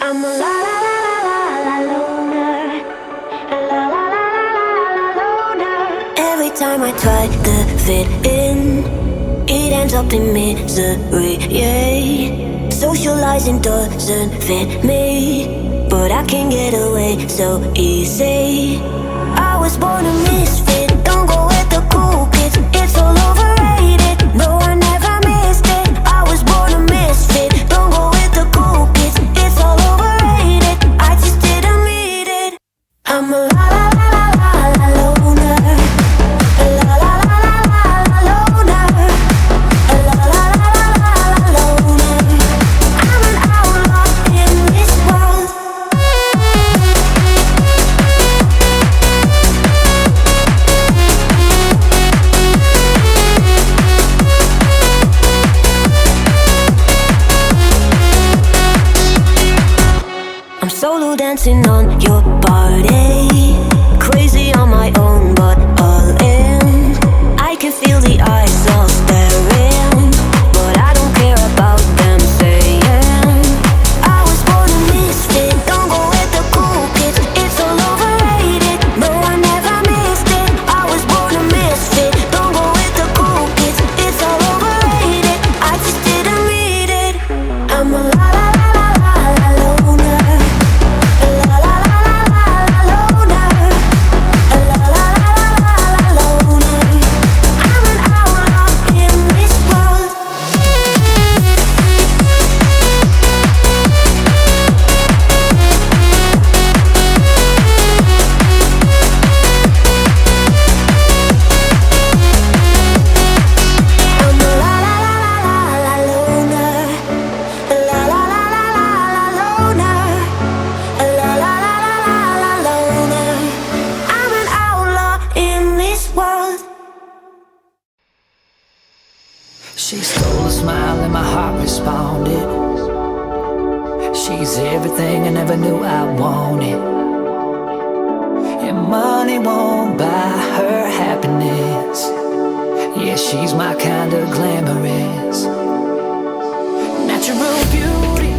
I'm a la la la la la la loner. A la la la la la la loner. Every time I try to fit in, it ends up in misery, yeah. Socializing doesn't fit me, but I can get away so easy. I was born a misfit, don't go with the cool kids. It's all overrated, no I never missed it. I was born a misfit, don't go with the cool kids. It's all overrated, I just didn't meet it. I'm a la la la la la la loner. A la la la la la la loner. A la la la la la la loner. I'm an outlaw in this world. I'm solo dancing on your body, crazy on my own but all in. I can feel the eyes all staring, but I don't care about them saying I was born a misfit, don't go with the cool kids. It's all overrated, no I never missed it. I was born a misfit, don't go with the cool kids. It's all overrated, I just didn't meet it. I'm a la la la la la la loner. A la la la la la la loner. A la la la la la la loner. I'm an outlaw in this world. I'm a la la la la la la loner. A la la la la la la loner. A la la la la la la loner. I'm an outlaw in this world. She stole a smile and my heart responded. She's everything I never knew I wanted. And money won't buy her happiness. Yeah, she's my kind of glamorous. Natural beauty,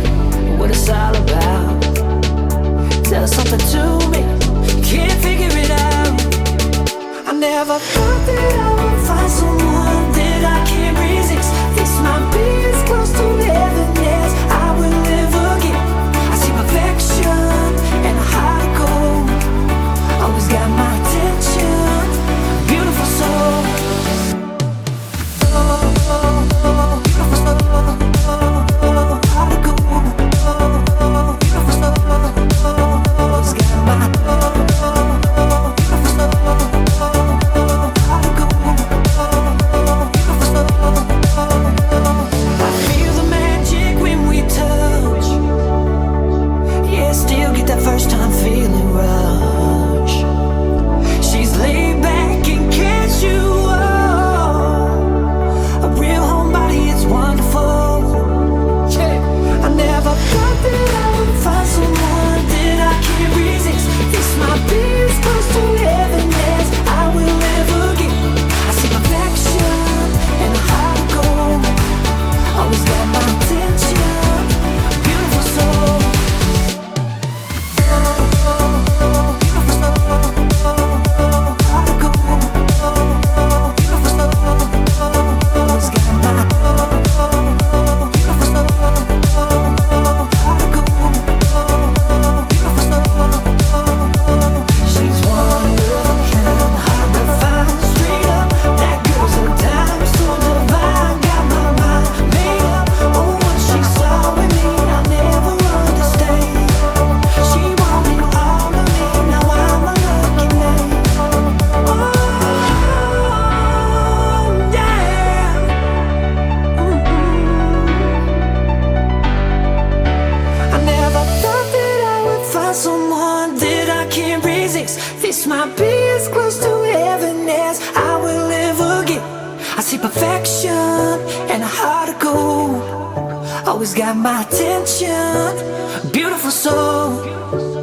what it's all about. Tell her something to me, can't figure it out. I never thought that I would find someone that I can't resist. This might be as close to heaven as I will ever get. I see perfection and a heart of gold. Always got my attention, beautiful soul. Beautiful soul, heart of gold. Beautiful soul, always got my beautiful soul. I feel the magic when we touch. Yeah, still get that first time feeling rush. She's laid back and casual, a real homebody, it's wonderful. Yeah, I never thought that I would find someone that I can't resist. This might be as close to heaven as I will ever get. I see perfection and a heart of gold. Always got my attention, beautiful soul. Beautiful soul, heart of gold. Beautiful soul, always got my beautiful soul. Heart of gold. Beautiful soul. She's one of a kind, hard to find, straight up. That girl's a dime, so divine. Got my mind made up on what she saw in me. I'll never understand. She wanted all of me, now I'm a lucky man. Oh, yeah. I never thought that I would find someone that I can't resist. This might be as close to heaven as I will ever get. I see perfection and a heart of gold. Always got my attention, beautiful soul.